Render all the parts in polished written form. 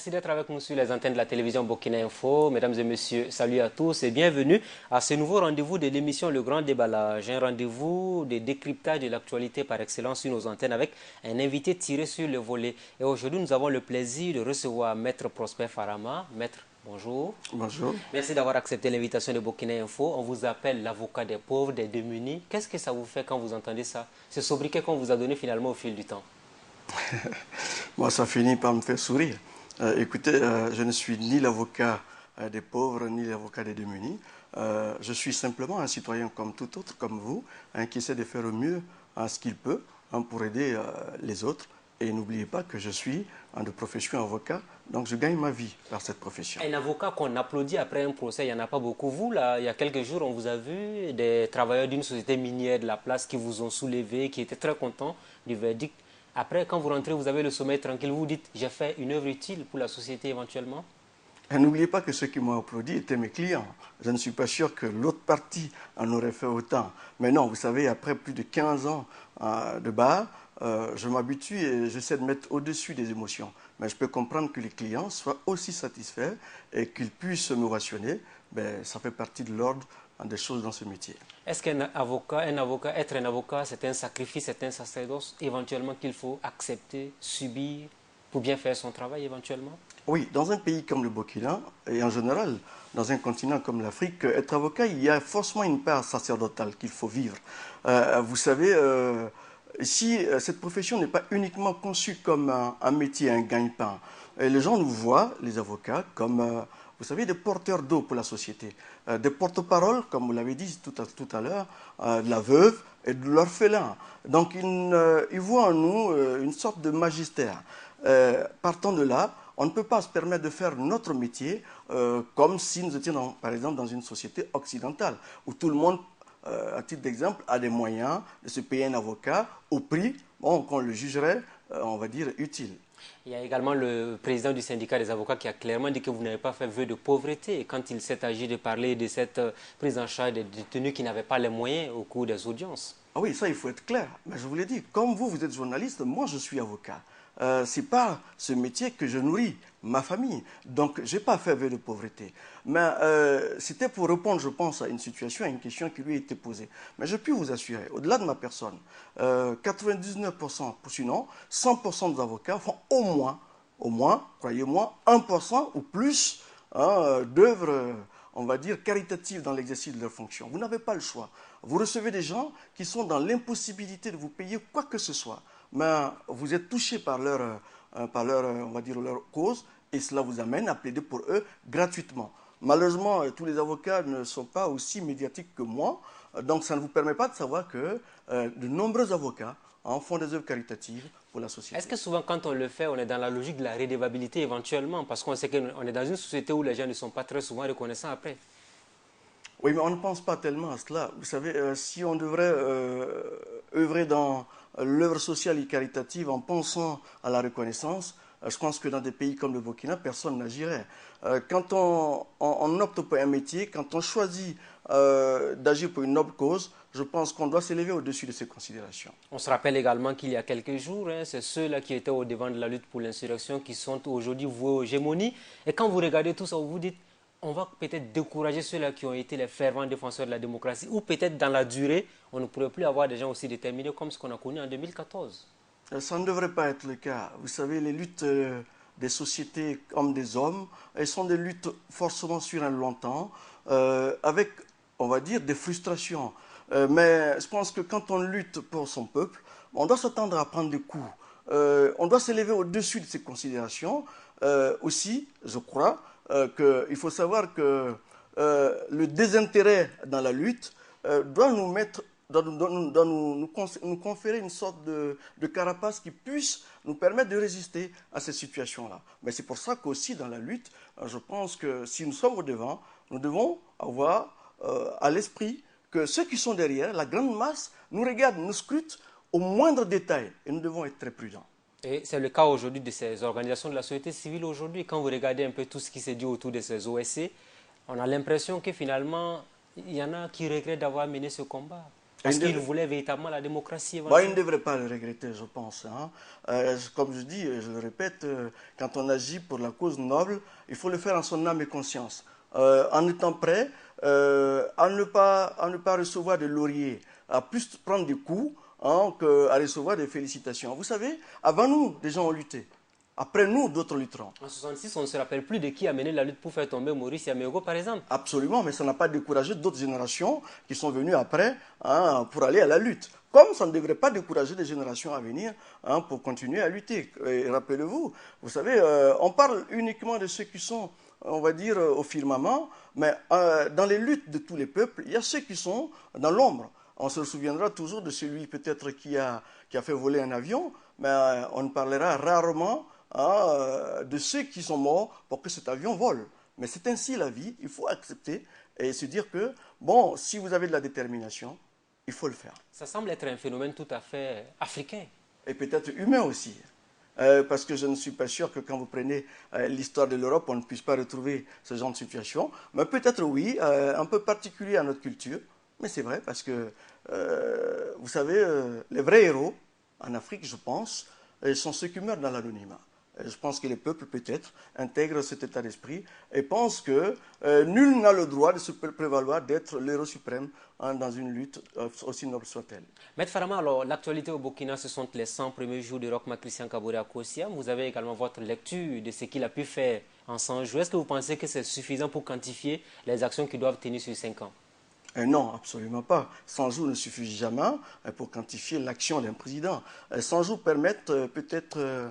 Merci d'être avec nous sur les antennes de la télévision Burkina Info. Mesdames et messieurs, salut à tous et bienvenue à ce nouveau rendez-vous de l'émission Le Grand Déballage. Un rendez-vous de décryptage de l'actualité par excellence sur nos antennes avec un invité tiré sur le volet. Et aujourd'hui, nous avons le plaisir de recevoir Maître Prosper Farama. Maître, bonjour. Bonjour. Merci d'avoir accepté l'invitation de Burkina Info. On vous appelle l'avocat des pauvres, des démunis. Qu'est-ce que ça vous fait quand vous entendez ça? Ce sobriquet qu'on vous a donné finalement au fil du temps. Moi, ça finit par me faire sourire. Écoutez, je ne suis ni l'avocat des pauvres, ni l'avocat des démunis. Je suis simplement un citoyen comme tout autre, comme vous, qui essaie de faire au mieux ce qu'il peut pour aider les autres. Et n'oubliez pas que je suis de profession avocat, donc je gagne ma vie par cette profession. Un avocat qu'on applaudit après un procès, il n'y en a pas beaucoup. Vous, là, il y a quelques jours, on vous a vu des travailleurs d'une société minière de la place qui vous ont soulevé, qui étaient très contents du verdict. Après, quand vous rentrez, vous avez le sommeil tranquille, vous vous dites, j'ai fait une œuvre utile pour la société éventuellement. Et n'oubliez pas que ceux qui m'ont applaudi étaient mes clients. Je ne suis pas sûr que l'autre partie en aurait fait autant. Mais non, vous savez, après plus de 15 ans de bar, je m'habitue et j'essaie de mettre au-dessus des émotions. Mais je peux comprendre que les clients soient aussi satisfaits et qu'ils puissent me rationner. Ben, ça fait partie de l'ordre des choses dans ce métier. Est-ce qu'un être un avocat, c'est un sacrifice, c'est un sacerdoce éventuellement qu'il faut accepter, subir pour bien faire son travail éventuellement? Oui, dans un pays comme le Burkina, et en général, dans un continent comme l'Afrique, être avocat, il y a forcément une part sacerdotale qu'il faut vivre. Vous savez, ici, cette profession n'est pas uniquement conçue comme un métier, un gagne-pain. Les gens nous voient, les avocats, comme, vous savez, des porteurs d'eau pour la société. Des porte-paroles, comme vous l'avez dit tout à l'heure, de la veuve et de l'orphelin. Donc, ils voient en nous une sorte de magistère. Partant de là, on ne peut pas se permettre de faire notre métier comme si nous étions, par exemple, dans une société occidentale, où tout le monde, à titre d'exemple, a des moyens de se payer un avocat au prix qu'on le jugerait, on va dire, utile. Il y a également le président du syndicat des avocats qui a clairement dit que vous n'avez pas fait vœu de pauvreté quand il s'est agi de parler de cette prise en charge des détenus qui n'avaient pas les moyens au cours des audiences. Ah oui, ça, il faut être clair. Mais je vous l'ai dit, comme vous, vous êtes journaliste, moi, je suis avocat. Ce n'est pas ce métier que je nourris ma famille. Donc, je n'ai pas fait vœu de pauvreté. Mais c'était pour répondre, je pense, à une situation, à une question qui lui a été posée. Mais je puis vous assurer, au-delà de ma personne, 99%, sinon 100% des avocats font au moins, croyez-moi, 1% ou plus d'œuvres, on va dire, caritatives dans l'exercice de leurs fonctions. Vous n'avez pas le choix. Vous recevez des gens qui sont dans l'impossibilité de vous payer quoi que ce soit. Mais vous êtes touché par leur, on va dire, leur cause et cela vous amène à plaider pour eux gratuitement. Malheureusement, tous les avocats ne sont pas aussi médiatiques que moi, donc ça ne vous permet pas de savoir que de nombreux avocats font des œuvres caritatives pour la société. Est-ce que souvent, quand on le fait, on est dans la logique de la redevabilité éventuellement? Parce qu'on sait qu'on est dans une société où les gens ne sont pas très souvent reconnaissants après. Oui, mais on ne pense pas tellement à cela. Vous savez, si on devrait œuvrer dans l'œuvre sociale et caritative en pensant à la reconnaissance, je pense que dans des pays comme le Burkina, personne n'agirait. Quand on opte pour un métier, quand on choisit d'agir pour une noble cause, je pense qu'on doit s'élever au-dessus de ces considérations. On se rappelle également qu'il y a quelques jours, c'est ceux-là qui étaient au devant de la lutte pour l'insurrection qui sont aujourd'hui voués aux gémonies. Et quand vous regardez tout ça, vous vous dites, on va peut-être décourager ceux-là qui ont été les fervents défenseurs de la démocratie, ou peut-être dans la durée, on ne pourrait plus avoir des gens aussi déterminés comme ce qu'on a connu en 2014. Ça ne devrait pas être le cas. Vous savez, les luttes des sociétés comme des hommes, elles sont des luttes forcément sur un long temps, avec, on va dire, des frustrations. Mais je pense que quand on lutte pour son peuple, on doit s'attendre à prendre des coups. On doit s'élever au-dessus de ces considérations. Aussi, je crois, qu'il faut savoir que le désintérêt dans la lutte doit nous mettre, doit nous conférer une sorte de carapace qui puisse nous permettre de résister à ces situations-là. Mais c'est pour ça qu'aussi dans la lutte, je pense que si nous sommes au devant, nous devons avoir à l'esprit que ceux qui sont derrière, la grande masse, nous regardent, nous scrutent au moindre détail et nous devons être très prudents. Et c'est le cas aujourd'hui de ces organisations de la société civile aujourd'hui. Quand vous regardez un peu tout ce qui se dit autour de ces OSC, on a l'impression que finalement, il y en a qui regrettent d'avoir mené ce combat. Parce qu'il voulait véritablement la démocratie. Il ne devrait pas le regretter, je pense. Hein. Comme je dis, je le répète, quand on agit pour la cause noble, il faut le faire en son âme et conscience. En étant prêt à ne pas recevoir de lauriers, à plus prendre des coups hein, qu'à recevoir des félicitations. Vous savez, avant nous, des gens ont lutté. Après nous, d'autres lutteront. En 1966, on ne se rappelle plus de qui a mené la lutte pour faire tomber Maurice Yamégo, par exemple. Absolument, mais ça n'a pas découragé d'autres générations qui sont venues après hein, pour aller à la lutte. Comme ça ne devrait pas décourager les générations à venir hein, pour continuer à lutter. Rappelez-vous, vous savez, on parle uniquement de ceux qui sont, on va dire, au firmament, mais dans les luttes de tous les peuples, il y a ceux qui sont dans l'ombre. On se souviendra toujours de celui peut-être qui a fait voler un avion, mais on parlera rarement de ceux qui sont morts pour que cet avion vole. Mais c'est ainsi la vie, il faut accepter et se dire que, bon, si vous avez de la détermination, il faut le faire. Ça semble être un phénomène tout à fait africain. Et peut-être humain aussi. Parce que je ne suis pas sûr que quand vous prenez l'histoire de l'Europe, on ne puisse pas retrouver ce genre de situation. Mais peut-être oui, un peu particulier à notre culture. Mais c'est vrai parce que, vous savez, les vrais héros en Afrique, je pense, sont ceux qui meurent dans l'anonymat. Je pense que les peuples, peut-être, intègrent cet état d'esprit et pensent que nul n'a le droit de se prévaloir d'être l'héros suprême hein, dans une lutte aussi noble soit-elle. Maître Farama, alors l'actualité au Burkina, ce sont les 100 premiers jours de Roch Christian Kaboré à Kosiam. Vous avez également votre lecture de ce qu'il a pu faire en 100 jours. Est-ce que vous pensez que c'est suffisant pour quantifier les actions qui doivent tenir sur 5 ans? Non, absolument pas. 100 jours ne suffit jamais pour quantifier l'action d'un président. 100 jours permettent peut-être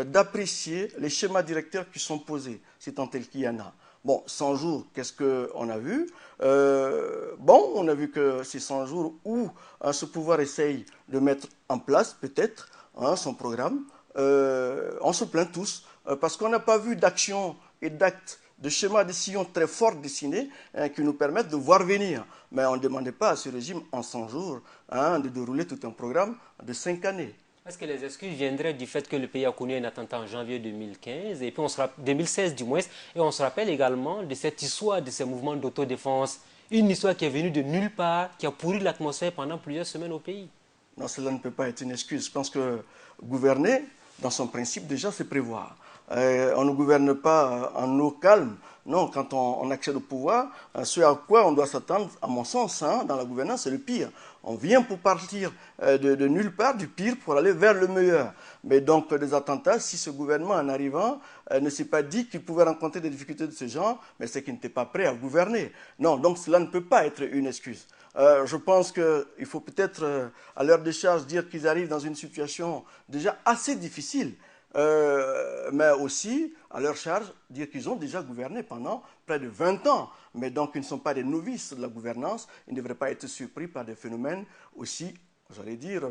d'apprécier les schémas directeurs qui sont posés, si tant est qu'il y en a. Bon, 100 jours, qu'est-ce qu'on a vu Bon, on a vu que c'est 100 jours où ce pouvoir essaye de mettre en place, peut-être, hein, son programme. On se plaint tous parce qu'on n'a pas vu d'action et d'actes de schémas de sillon très forts dessinés hein, qui nous permettent de voir venir. Mais on ne demandait pas à ce régime en 100 jours hein, de dérouler tout un programme de 5 années. Est-ce que les excuses viendraient du fait que le pays a connu un attentat en janvier 2015 et puis 2016 du moins, et on se rappelle également de cette histoire de ces mouvements d'autodéfense, une histoire qui est venue de nulle part, qui a pourri l'atmosphère pendant plusieurs semaines au pays? Non, cela ne peut pas être une excuse. Je pense que gouverner, dans son principe déjà, c'est prévoir. On ne gouverne pas en eau calme. Non, quand on accède au pouvoir, ce à quoi on doit s'attendre, à mon sens, hein, dans la gouvernance, c'est le pire. On vient pour partir de nulle part, du pire, pour aller vers le meilleur. Mais donc, des attentats, si ce gouvernement, en arrivant, ne s'est pas dit qu'il pouvait rencontrer des difficultés de ce genre, mais c'est qu'il n'était pas prêt à gouverner. Non, donc cela ne peut pas être une excuse. Je pense qu'il faut peut-être, à leur décharge, dire qu'ils arrivent dans une situation déjà assez difficile. Mais aussi, à leur charge, dire qu'ils ont déjà gouverné pendant près de 20 ans. Mais donc, ils ne sont pas des novices de la gouvernance. Ils ne devraient pas être surpris par des phénomènes aussi, j'allais dire,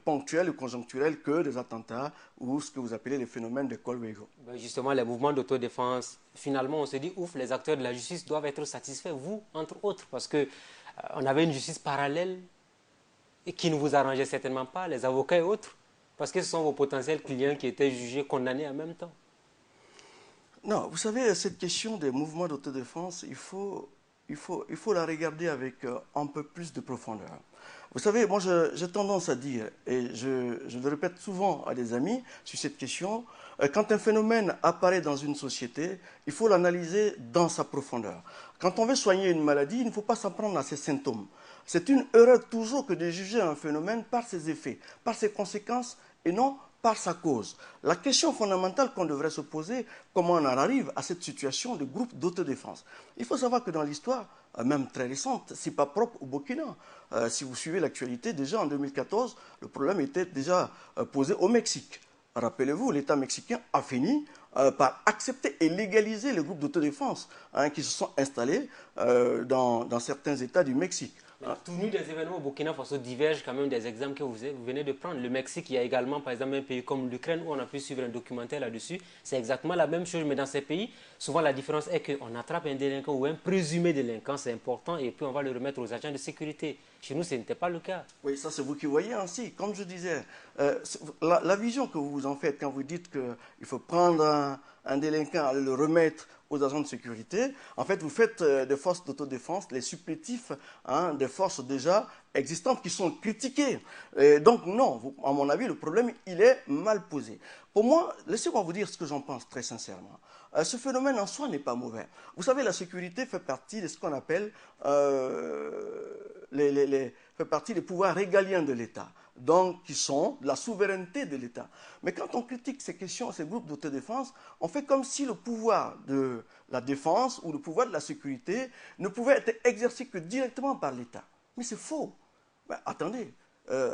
ponctuels ou conjoncturels que des attentats ou ce que vous appelez les phénomènes de Kolwego. Justement, les mouvements d'autodéfense, finalement, on se dit, ouf, les acteurs de la justice doivent être satisfaits, vous, entre autres, parce que on avait une justice parallèle et qui ne vous arrangeait certainement pas, les avocats et autres. Parce que ce sont vos potentiels clients qui étaient jugés, condamnés en même temps. Non, vous savez, cette question des mouvements d'autodéfense, il faut la regarder avec un peu plus de profondeur. Vous savez, moi j'ai tendance à dire, et je le répète souvent à des amis sur cette question, quand un phénomène apparaît dans une société, il faut l'analyser dans sa profondeur. Quand on veut soigner une maladie, il ne faut pas s'en prendre à ses symptômes. C'est une erreur toujours que de juger un phénomène par ses effets, par ses conséquences, et non par sa cause. La question fondamentale qu'on devrait se poser, comment on en arrive à cette situation de groupe d'autodéfense. Il faut savoir que dans l'histoire, même très récente, ce n'est pas propre au Burkina. Si vous suivez l'actualité, déjà en 2014, le problème était déjà posé au Mexique. Rappelez-vous, l'État mexicain a fini par accepter et légaliser les groupes d'autodéfense hein, qui se sont installés dans certains États du Mexique. Tous des événements au Burkina Faso divergent quand même des exemples que vous venez de prendre. Le Mexique, il y a également par exemple un pays comme l'Ukraine où on a pu suivre un documentaire là-dessus. C'est exactement la même chose, mais dans ces pays, souvent la différence est qu'on attrape un délinquant ou un présumé délinquant, c'est important, et puis on va le remettre aux agents de sécurité. Chez nous, ce n'était pas le cas. Oui, ça c'est vous qui voyez ainsi. Comme je disais, la vision que vous vous en faites quand vous dites qu'il faut prendre un délinquant, le remettre aux agents de sécurité. En fait, vous faites des forces d'autodéfense les supplétifs des forces déjà existantes qui sont critiquées. Et donc non, à mon avis, le problème, il est mal posé. Pour moi, laissez-moi vous dire ce que j'en pense très sincèrement. Ce phénomène en soi n'est pas mauvais. Vous savez, la sécurité fait partie de ce qu'on appelle fait partie des pouvoirs régaliens de l'État, donc qui sont de la souveraineté de l'État. Mais quand on critique ces questions, ces groupes d'autodéfense, on fait comme si le pouvoir de la défense ou le pouvoir de la sécurité ne pouvait être exercé que directement par l'État. Mais c'est faux. Ben, attendez,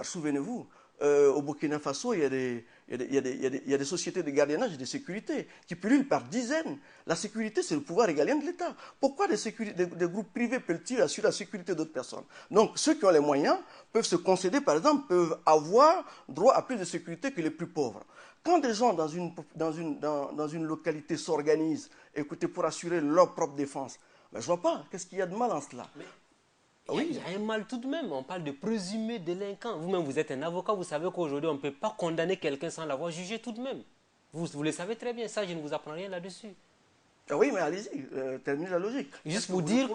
souvenez-vous, au Burkina Faso, il y a des sociétés de gardiennage et de sécurité qui pullulent par dizaines. La sécurité, c'est le pouvoir régalien de l'État. Pourquoi des groupes privés peuvent-ils assurer la sécurité d'autres personnes? Donc, ceux qui ont les moyens peuvent se concéder, par exemple, peuvent avoir droit à plus de sécurité que les plus pauvres. Quand des gens dans une localité s'organisent, écoutez, pour assurer leur propre défense, ben, je ne vois pas, qu'est-ce qu'il y a de mal en cela? Oui, il y a un mal tout de même. On parle de présumé délinquant. Vous-même, vous êtes un avocat, vous savez qu'aujourd'hui, on ne peut pas condamner quelqu'un sans l'avoir jugé tout de même. Vous le savez très bien, ça, je ne vous apprends rien là-dessus. Ah oui, mais allez-y, terminez la logique. Juste pour dire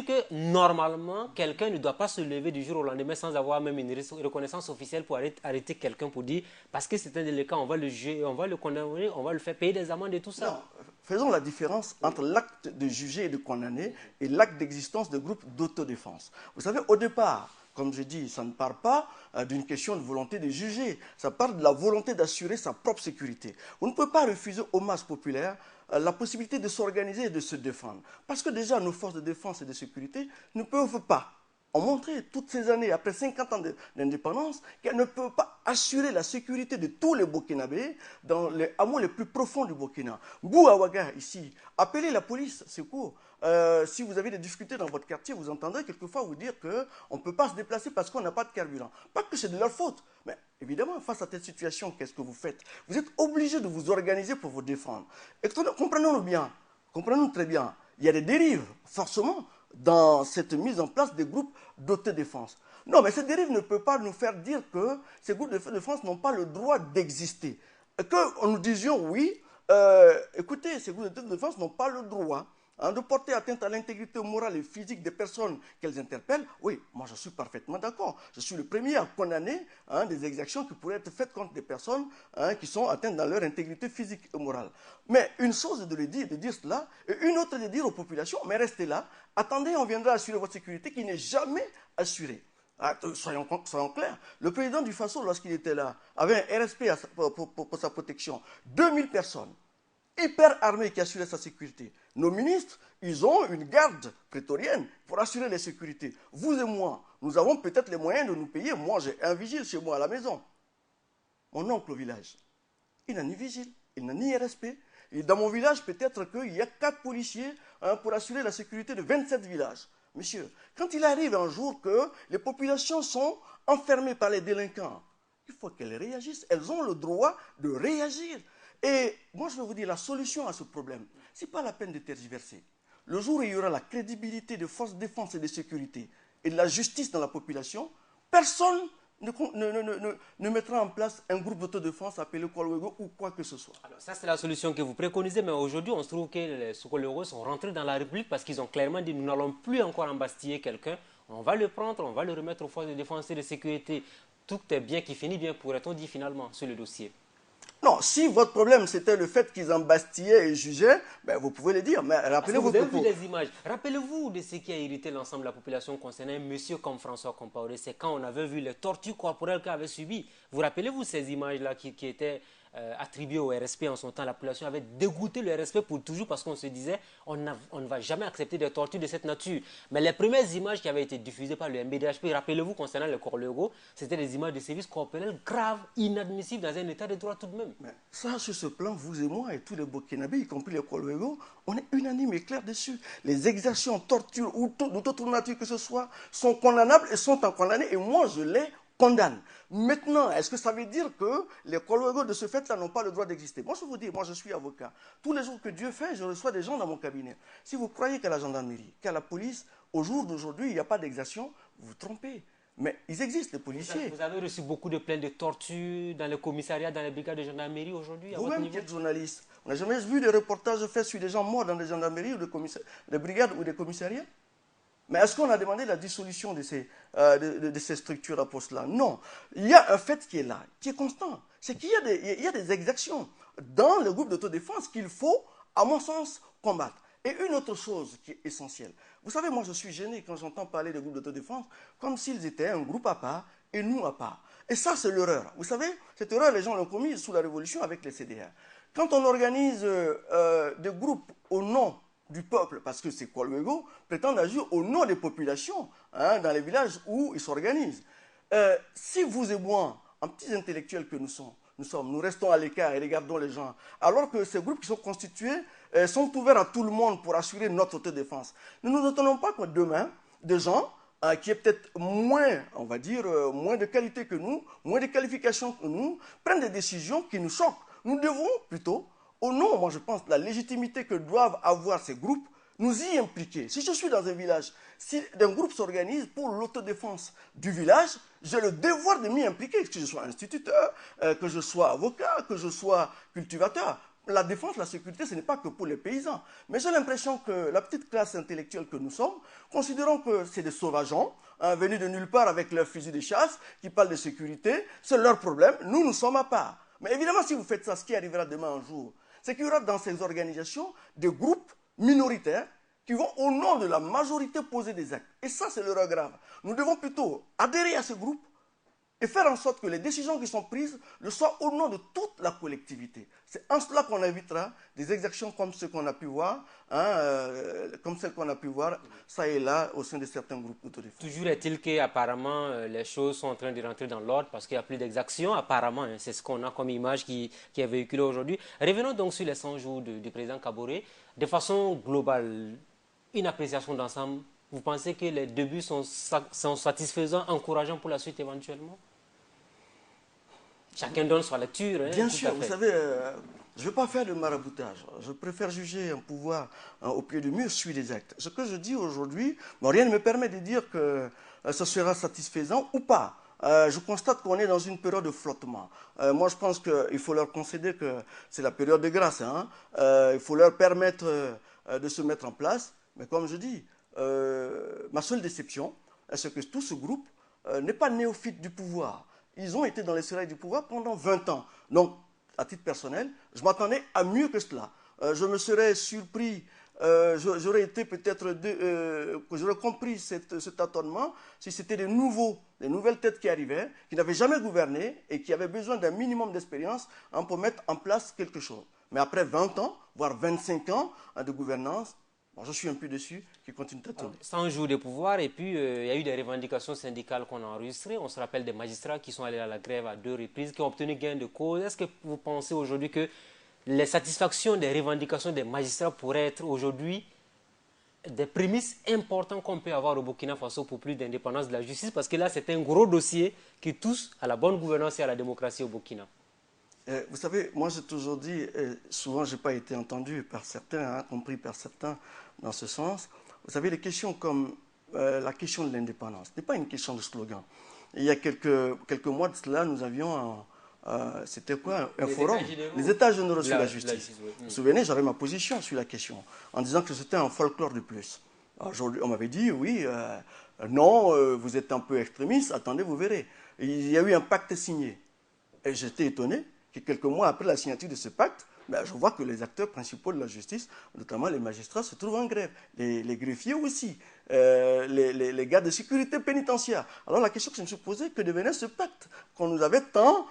que, normalement, quelqu'un ne doit pas se lever du jour au lendemain sans avoir même une reconnaissance officielle pour arrêter quelqu'un pour dire, parce que c'est un délinquant, on va le juger, on va le condamner, on va le faire payer des amendes et tout ça. Non, faisons la différence entre l'acte de juger et de condamner et l'acte d'existence de groupes d'autodéfense. Vous savez, au départ, comme je dis, ça ne part pas d'une question de volonté de juger, ça part de la volonté d'assurer sa propre sécurité. Vous ne pouvez pas refuser aux masses populaires la possibilité de s'organiser et de se défendre. Parce que déjà, nos forces de défense et de sécurité ne peuvent pas, ont montré toutes ces années, après 50 ans d'indépendance, qu'elles ne peuvent pas assurer la sécurité de tous les Burkinabés dans les hameaux les plus profonds du Burkina. Vous, à Ouaga, ici, appelez la police, secours. Si vous avez des difficultés dans votre quartier, vous entendrez quelquefois vous dire qu'on ne peut pas se déplacer parce qu'on n'a pas de carburant. Pas que c'est de leur faute, mais évidemment, face à cette situation, qu'est-ce que vous faites? Vous êtes obligé de vous organiser pour vous défendre. Et comprenons-nous bien, comprenons-nous très bien, il y a des dérives, forcément, dans cette mise en place des groupes d'autodéfense. Non, mais cette dérive ne peut pas nous faire dire que ces groupes d'autodéfense n'ont pas le droit d'exister. Que nous disions, oui, écoutez, ces groupes d'autodéfense n'ont pas le droit de porter atteinte à l'intégrité morale et physique des personnes qu'elles interpellent. Oui, moi je suis parfaitement d'accord. Je suis le premier à condamner des exactions qui pourraient être faites contre des personnes qui sont atteintes dans leur intégrité physique et morale. Mais une chose est de dire cela, et une autre est de dire aux populations, mais restez là, attendez, on viendra assurer votre sécurité qui n'est jamais assurée. Soyons clairs. Le président du Faso, lorsqu'il était là, avait un RSP pour sa protection. 2000 personnes hyper armés qui assuraient sa sécurité. Nos ministres, ils ont une garde prétorienne pour assurer la sécurité. Vous et moi, nous avons peut-être les moyens de nous payer. Moi, j'ai un vigile chez moi à la maison. Mon oncle au village, il n'a ni vigile, il n'a ni RSP. Et dans mon village, peut-être qu'il y a 4 policiers pour assurer la sécurité de 27 villages. Monsieur, quand il arrive un jour que les populations sont enfermées par les délinquants, il faut qu'elles réagissent. Elles ont le droit de réagir. Et moi, je vais vous dire, la solution à ce problème, ce n'est pas la peine de tergiverser. Le jour où il y aura la crédibilité des forces de défense et de sécurité et de la justice dans la population, personne ne mettra en place un groupe d'autodéfense appelé Kolwego ou quoi que ce soit. Alors ça, c'est la solution que vous préconisez, mais aujourd'hui, on se trouve que les Sokoloro sont rentrés dans la République parce qu'ils ont clairement dit, nous n'allons plus encore embastiller quelqu'un, on va le prendre, on va le remettre aux forces de défense et de sécurité. Tout est bien qui finit bien, pourrait-on dire finalement, sur le dossier. Non, si votre problème c'était le fait qu'ils embastillaient et jugeaient, ben vous pouvez le dire, mais rappelez-vous que vous avez vu les images. Rappelez-vous de ce qui a irrité l'ensemble de la population concernant un monsieur comme François Compaoré. C'est quand on avait vu les tortures corporelles qu'il avait subies. Vous rappelez-vous ces images-là qui étaient attribuées au RSP en son temps? La population avait dégoûté le RSP pour toujours parce qu'on se disait on ne va jamais accepter des tortures de cette nature. Mais les premières images qui avaient été diffusées par le MBDHP, rappelez-vous concernant le Korlego, c'était des images de services corporels graves, inadmissibles dans un état de droit tout de même. Mais ça, sur ce plan, vous et moi et tous les Burkinabés, y compris les Kolwego, on est unanime et clair dessus. Les exactions, tortures ou d'autres nature que ce soit sont condamnables et sont condamnées et moi je les condamne. Maintenant, est-ce que ça veut dire que les Kolwego de ce fait-là n'ont pas le droit d'exister? Moi, je vous dis, moi, je suis avocat. Tous les jours que Dieu fait, je reçois des gens dans mon cabinet. Si vous croyez qu'à la gendarmerie, qu'à la police, au jour d'aujourd'hui, il n'y a pas d'exaction, vous vous trompez. Mais ils existent, les policiers. Vous avez reçu beaucoup de plaintes de torture dans les commissariats, dans les brigades de gendarmerie aujourd'hui? Vous-même qui êtes journaliste, On n'a jamais vu des reportages faits sur des gens morts dans des gendarmeries ou des brigades ou des commissariats. Mais est-ce qu'on a demandé la dissolution de ces structures pour cela? Non. Il y a un fait qui est là, qui est constant. C'est qu'il y a des exactions dans le groupe d'autodéfense qu'il faut, à mon sens, combattre. Et une autre chose qui est essentielle. Vous savez, moi, je suis gêné quand j'entends parler de groupes d'autodéfense comme s'ils étaient un groupe à part et nous à part. Et ça, c'est l'erreur. Vous savez, cette erreur, les gens l'ont commise sous la Révolution avec les CDR. Quand on organise des groupes au nom du peuple, parce que ces Koualouego prétendent agir au nom des populations dans les villages où ils s'organisent. Si vous et moi, en petits intellectuels que nous sommes, nous restons à l'écart et regardons les gens, alors que ces groupes qui sont constitués sont ouverts à tout le monde pour assurer notre autodéfense. Nous ne nous attendons pas que demain, des gens qui est peut-être moins, on va dire, moins de qualité que nous, moins de qualifications que nous, prennent des décisions qui nous choquent. Nous devons plutôt, au nom, moi je pense, de la légitimité que doivent avoir ces groupes, nous y impliquer. Si je suis dans un village, si un groupe s'organise pour l'autodéfense du village, j'ai le devoir de m'y impliquer, que je sois instituteur, que je sois avocat, que je sois cultivateur. La défense, la sécurité, ce n'est pas que pour les paysans. Mais j'ai l'impression que la petite classe intellectuelle que nous sommes, considérons que c'est des sauvageons, venus de nulle part avec leurs fusils de chasse, qui parlent de sécurité, c'est leur problème, nous sommes à part. Mais évidemment, si vous faites ça, ce qui arrivera demain un jour, c'est qu'il y aura dans ces organisations des groupes minoritaires qui vont au nom de la majorité poser des actes. Et ça, c'est l'erreur grave. Nous devons plutôt adhérer à ces groupes et faire en sorte que les décisions qui sont prises le soient au nom de toute la collectivité. C'est en cela qu'on évitera des exactions comme ce qu'on a pu voir, comme celles qu'on a pu voir, ça et là, au sein de certains groupes d'autodéfense. Toujours est-il qu'apparemment, les choses sont en train de rentrer dans l'ordre parce qu'il n'y a plus d'exactions. Apparemment, c'est ce qu'on a comme image qui est véhiculée aujourd'hui. Revenons donc sur les 100 jours du président Kaboré. De façon globale, une appréciation d'ensemble, vous pensez que les débuts sont satisfaisants, encourageants pour la suite éventuellement? Chacun donne sa lecture. Bien sûr, vous savez, je ne veux pas faire de maraboutage. Je préfère juger un pouvoir au pied du mur, suivre des actes. Ce que je dis aujourd'hui, rien ne me permet de dire que ce sera satisfaisant ou pas. Je constate qu'on est dans une période de flottement. Moi, je pense qu'il faut leur concéder que c'est la période de grâce. Il faut leur permettre de se mettre en place. Mais comme je dis, ma seule déception, c'est que tout ce groupe n'est pas néophyte du pouvoir. Ils ont été dans les sérails du pouvoir pendant 20 ans. Donc, à titre personnel, je m'attendais à mieux que cela. Je me serais surpris, j'aurais été peut-être, j'aurais compris cet tâtonnement si c'était des nouvelles têtes qui arrivaient, qui n'avaient jamais gouverné et qui avaient besoin d'un minimum d'expérience pour mettre en place quelque chose. Mais après 20 ans, voire 25 ans de gouvernance, bon, je suis un peu déçu qu'ils continuent à tourner. 100 jours de pouvoir et puis il y a eu des revendications syndicales qu'on a enregistrées. On se rappelle des magistrats qui sont allés à la grève à 2 reprises, qui ont obtenu gain de cause. Est-ce que vous pensez aujourd'hui que les satisfactions des revendications des magistrats pourraient être aujourd'hui des prémices importantes qu'on peut avoir au Burkina Faso pour plus d'indépendance de la justice? Parce que là, c'est un gros dossier qui touche à la bonne gouvernance et à la démocratie au Burkina. Vous savez, moi j'ai toujours dit, souvent je n'ai pas été entendu par certains, compris par certains dans ce sens. Vous savez, les questions comme la question de l'indépendance n'est pas une question de slogan. Il y a quelques mois de cela, nous avions, c'était quoi, un forum, les États généraux sur la justice. Vous vous souvenez, j'avais ma position sur la question, en disant que c'était un folklore de plus. Aujourd'hui, on m'avait dit, oui, non, vous êtes un peu extrémiste, attendez, vous verrez. Il y a eu un pacte signé. Et j'étais étonné que quelques mois après la signature de ce pacte, je vois que les acteurs principaux de la justice, notamment les magistrats, se trouvent en grève. Les greffiers aussi, les gars de sécurité pénitentiaire. Alors la question que je me suis posée, que devenait ce pacte qu'on nous avait tant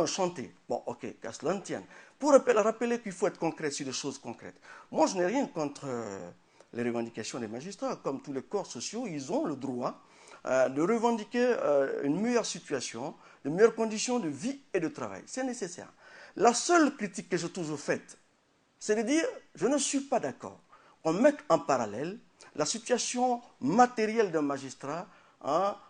chanté? Bon, ok, qu'à cela ne tienne. Pour rappeler qu'il faut être concret sur des choses concrètes. Moi, je n'ai rien contre les revendications des magistrats. Comme tous les corps sociaux, ils ont le droit de revendiquer une meilleure situation, de meilleures conditions de vie et de travail. C'est nécessaire. La seule critique que j'ai toujours faite, c'est de dire, je ne suis pas d'accord qu'on mette en parallèle la situation matérielle d'un magistrat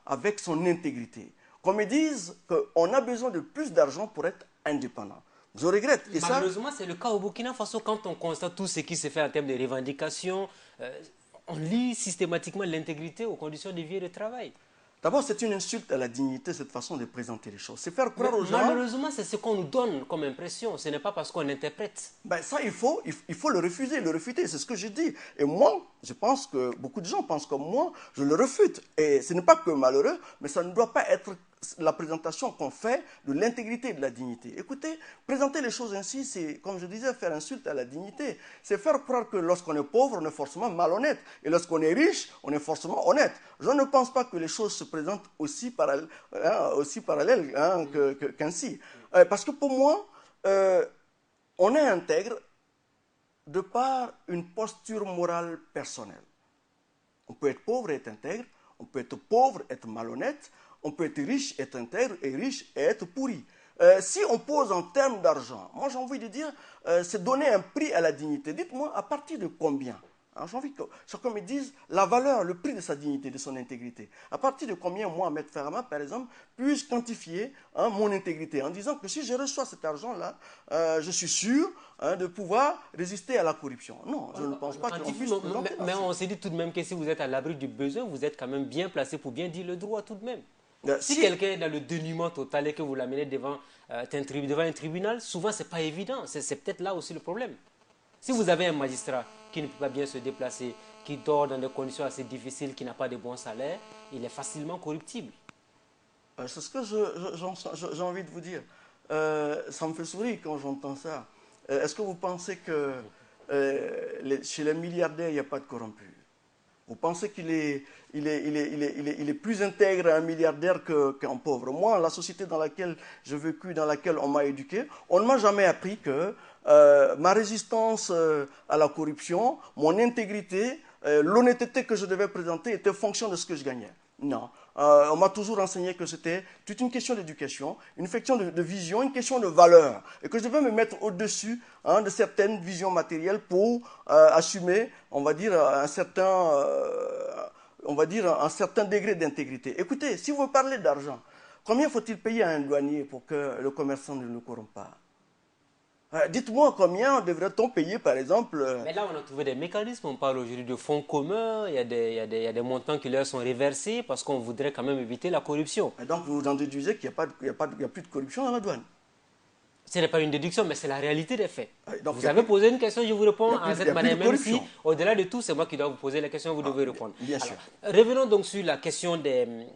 avec son intégrité. Qu'on me dise qu'on a besoin de plus d'argent pour être indépendant. Je regrette. Et malheureusement, c'est le cas au Burkina Faso quand on constate tout ce qui se fait en termes de revendications. On lie systématiquement l'intégrité aux conditions de vie et de travail. D'abord, c'est une insulte à la dignité, cette façon de présenter les choses. C'est faire croire aux gens... Malheureusement, c'est ce qu'on nous donne comme impression. Ce n'est pas parce qu'on interprète. Ben ça, il faut le refuser, le refuter. C'est ce que je dis. Et moi, je pense que beaucoup de gens pensent comme moi, je le refute. Et ce n'est pas que malheureux, mais ça ne doit pas être la présentation qu'on fait de l'intégrité et de la dignité. Écoutez, présenter les choses ainsi, c'est, comme je disais, faire insulte à la dignité. C'est faire croire que lorsqu'on est pauvre, on est forcément malhonnête. Et lorsqu'on est riche, on est forcément honnête. Je ne pense pas que les choses se présentent aussi parallèles qu'ainsi. Parce que pour moi, on est intègre de par une posture morale personnelle. On peut être pauvre et être intègre, on peut être pauvre et être malhonnête, on peut être riche et être intègre et riche et être pourri. Si on pose en termes d'argent, moi j'ai envie de dire, c'est donner un prix à la dignité. Dites-moi, à partir de combien? J'ai envie que chacun me dise la valeur, le prix de sa dignité, de son intégrité. À partir de combien moi, Maître Ferrama, par exemple, puis-je quantifier mon intégrité en disant que si je reçois cet argent-là, je suis sûr de pouvoir résister à la corruption. Non, je ne pense pas qu'on puisse présenter. Mais on s'est dit tout de même que si vous êtes à l'abri du besoin, vous êtes quand même bien placé pour bien dire le droit tout de même. Si quelqu'un est dans le dénuement total et que vous l'amenez devant un tribunal, souvent ce n'est pas évident. C'est peut-être là aussi le problème. Si vous avez un magistrat qui ne peut pas bien se déplacer, qui dort dans des conditions assez difficiles, qui n'a pas de bon salaire, il est facilement corruptible. C'est ce que j'ai envie de vous dire. Ça me fait sourire quand j'entends ça. Est-ce que vous pensez que chez les milliardaires, il n'y a pas de corrompus? Vous pensez qu'il est plus intègre un milliardaire qu'un pauvre? Moi, la société dans laquelle j'ai vécu, dans laquelle on m'a éduqué, on ne m'a jamais appris que ma résistance à la corruption, mon intégrité, l'honnêteté que je devais présenter était fonction de ce que je gagnais. Non. On m'a toujours enseigné que c'était toute une question d'éducation, une question de vision, une question de valeur. Et que je devais me mettre au-dessus de certaines visions matérielles pour assumer, on va dire, un certain degré d'intégrité. Écoutez, si vous parlez d'argent, combien faut-il payer à un douanier pour que le commerçant ne le corrompe pas? Dites-moi combien devrait-on payer, par exemple... Mais là, on a trouvé des mécanismes. On parle aujourd'hui de fonds communs. Il y a des montants qui leur sont reversés parce qu'on voudrait quand même éviter la corruption. Et donc, vous en déduisez qu'il n'y a plus de corruption dans la douane? Ce n'est pas une déduction, mais c'est la réalité des faits. Donc, vous avez posé une question, je vous réponds à cette manière, même si, au-delà de tout, c'est moi qui dois vous poser la question, vous devez répondre. Bien sûr. Revenons donc sur la question des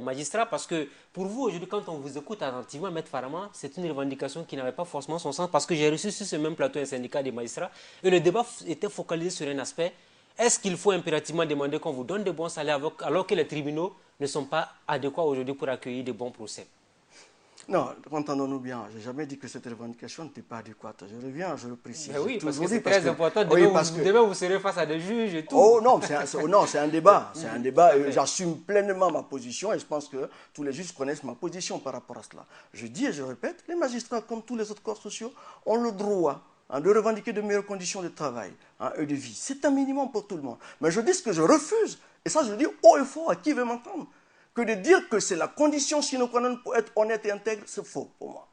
magistrats, parce que pour vous, aujourd'hui, quand on vous écoute attentivement, Maître Farama, c'est une revendication qui n'avait pas forcément son sens, parce que j'ai reçu sur ce même plateau un syndicat des magistrats, et le débat était focalisé sur un aspect. Est-ce qu'il faut impérativement demander qu'on vous donne de bons salaires alors que les tribunaux ne sont pas adéquats aujourd'hui pour accueillir de bons procès? Non, entendons-nous bien. Je n'ai jamais dit que cette revendication n'était pas adéquate. Je reviens, je le précise. Mais oui, parce que c'est très important. Demain, vous serez face à des juges et tout. Oh non, c'est un débat. C'est un débat. J'assume pleinement ma position et je pense que tous les juges connaissent ma position par rapport à cela. Je dis et je répète, les magistrats, comme tous les autres corps sociaux, ont le droit de revendiquer de meilleures conditions de travail et de vie. C'est un minimum pour tout le monde. Mais je dis ce que je refuse. Et ça, je le dis haut et fort à qui veut m'entendre. Que de dire que c'est la condition sine qua non pour être honnête et intègre, c'est faux pour moi.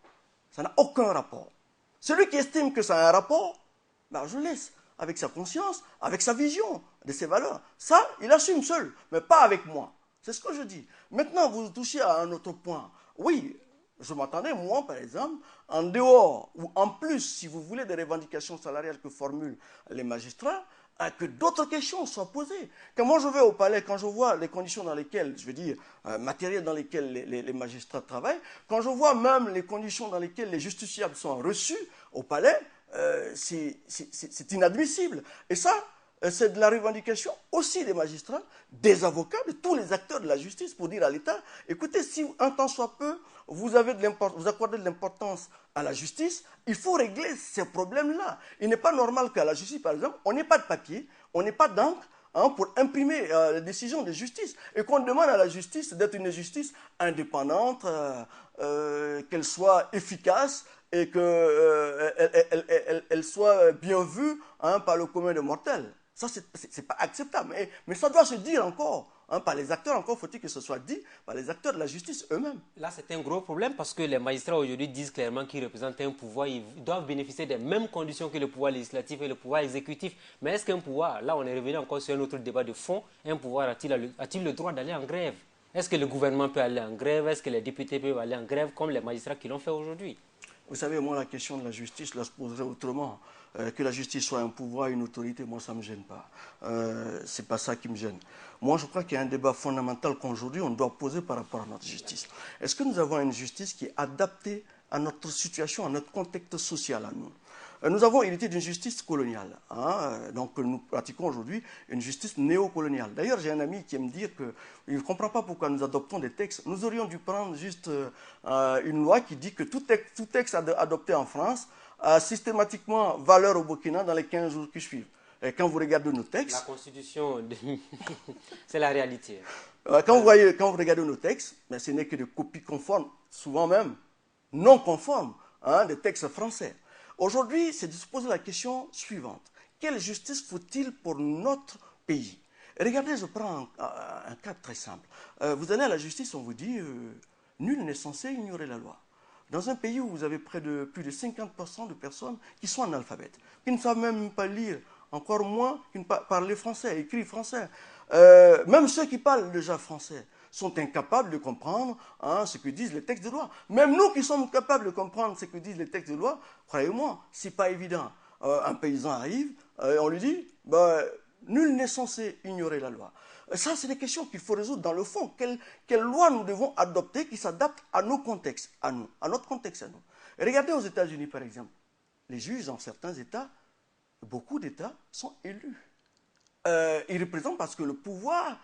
Ça n'a aucun rapport. Celui qui estime que ça a un rapport, ben je laisse avec sa conscience, avec sa vision de ses valeurs. Ça, il assume seul, mais pas avec moi. C'est ce que je dis. Maintenant, vous touchez à un autre point. Oui, je m'attendais, moi, par exemple, en dehors ou en plus, si vous voulez, des revendications salariales que formulent les magistrats, que d'autres questions soient posées. Quand moi je vais au palais, quand je vois les conditions dans lesquelles, je veux dire, matérielles dans lesquelles les magistrats travaillent, quand je vois même les conditions dans lesquelles les justiciables sont reçus au palais, c'est inadmissible. Et ça, c'est de la revendication aussi des magistrats, des avocats, de tous les acteurs de la justice pour dire à l'État, écoutez, si un temps soit peu, vous accordez de l'importance à la justice, il faut régler ces problèmes-là. Il n'est pas normal qu'à la justice, par exemple, on n'ait pas de papier, on n'ait pas d'encre pour imprimer les décisions de justice et qu'on demande à la justice d'être une justice indépendante, qu'elle soit efficace et qu'elle soit bien vue par le commun des mortels. Ça, ce n'est pas acceptable. Mais ça doit se dire encore. Par les acteurs, encore faut-il que ce soit dit par les acteurs de la justice eux-mêmes. Là, c'est un gros problème parce que les magistrats aujourd'hui disent clairement qu'ils représentent un pouvoir, ils doivent bénéficier des mêmes conditions que le pouvoir législatif et le pouvoir exécutif. Mais est-ce qu'un pouvoir, là on est revenu encore sur un autre débat de fond, un pouvoir a-t-il le droit d'aller en grève? Est-ce que le gouvernement peut aller en grève? Est-ce que les députés peuvent aller en grève comme les magistrats qui l'ont fait aujourd'hui? Vous savez, moi, la question de la justice, là, je poserais autrement. Que la justice soit un pouvoir, une autorité, moi, ça ne me gêne pas. C'est pas ça qui me gêne. Moi, je crois qu'il y a un débat fondamental qu'aujourd'hui, on doit poser par rapport à notre justice. Est-ce que nous avons une justice qui est adaptée à notre situation, à notre contexte social à nous? Nous avons hérité d'une justice coloniale. Donc, nous pratiquons aujourd'hui une justice néocoloniale. D'ailleurs, j'ai un ami qui aime dire qu'il ne comprend pas pourquoi nous adoptons des textes. Nous aurions dû prendre juste une loi qui dit que tout texte adopté en France a systématiquement valeur au Burkina dans les 15 jours qui suivent. Et quand vous regardez nos textes... La Constitution, c'est la réalité. Quand vous regardez nos textes, mais ce n'est que des copies conformes, souvent même non conformes, des textes français. Aujourd'hui, c'est de se poser la question suivante. Quelle justice faut-il pour notre pays? Regardez, je prends un cas très simple. Vous allez à la justice, on vous dit nul n'est censé ignorer la loi. Dans un pays où vous avez plus de 50% de personnes qui sont analphabètes, qui ne savent même pas lire, encore moins qui ne parlent français, écrivent français. Même ceux qui parlent déjà français sont incapables de comprendre ce que disent les textes de loi. Même nous qui sommes capables de comprendre ce que disent les textes de loi, croyez-moi, ce n'est pas évident. Un paysan arrive, on lui dit, nul n'est censé ignorer la loi. Ça, c'est des questions qu'il faut résoudre dans le fond. Quelle loi nous devons adopter qui s'adapte à nos contextes, à nous, à notre contexte à nous. Et regardez aux États-Unis, par exemple. Les juges dans certains États, beaucoup d'États sont élus. Ils représentent parce que le pouvoir,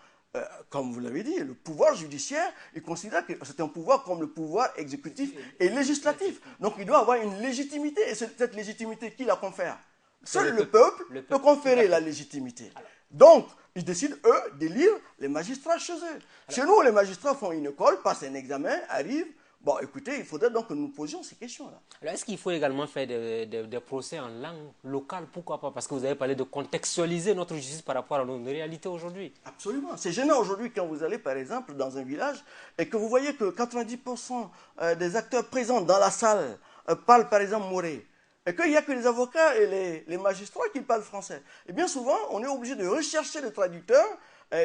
comme vous l'avez dit, le pouvoir judiciaire, ils considèrent que c'est un pouvoir comme le pouvoir exécutif et législatif. Donc il doit avoir une légitimité. Et c'est cette légitimité qui la confère. Seul le peuple peut conférer la légitimité. Donc, ils décident, eux, d'élire les magistrats chez eux. Chez nous, les magistrats font une école, passent un examen, arrivent. Bon, écoutez, il faudrait donc que nous posions ces questions-là. Alors, est-ce qu'il faut également faire des procès en langue locale? Pourquoi pas? Parce que vous avez parlé de contextualiser notre justice par rapport à nos réalités aujourd'hui. Absolument. C'est gênant aujourd'hui quand vous allez, par exemple, dans un village et que vous voyez que 90% des acteurs présents dans la salle parlent, par exemple, moré. Et qu'il n'y a que les avocats et les magistrats qui parlent français. Et bien souvent, on est obligé de rechercher des traducteurs.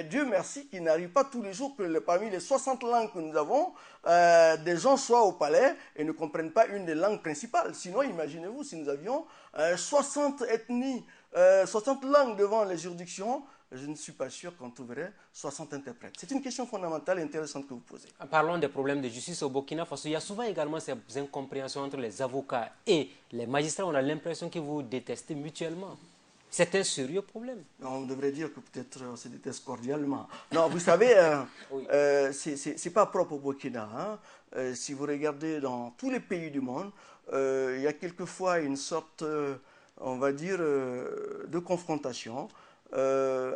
Dieu merci qu'il n'arrive pas tous les jours que parmi les 60 langues que nous avons, des gens soient au palais et ne comprennent pas une des langues principales. Sinon, imaginez-vous si nous avions 60 ethnies, 60 langues devant les juridictions, je ne suis pas sûr qu'on trouverait 60 interprètes. C'est une question fondamentale et intéressante que vous posez. Parlons des problèmes de justice au Burkina Faso. Il y a souvent également ces incompréhensions entre les avocats et les magistrats. On a l'impression qu'ils vous détestent mutuellement. C'est un sérieux problème. On devrait dire que peut-être on se déteste cordialement. Non, vous savez, oui. C'est pas propre au Burkina. Si vous regardez dans tous les pays du monde, il y a quelquefois une sorte, on va dire, de confrontation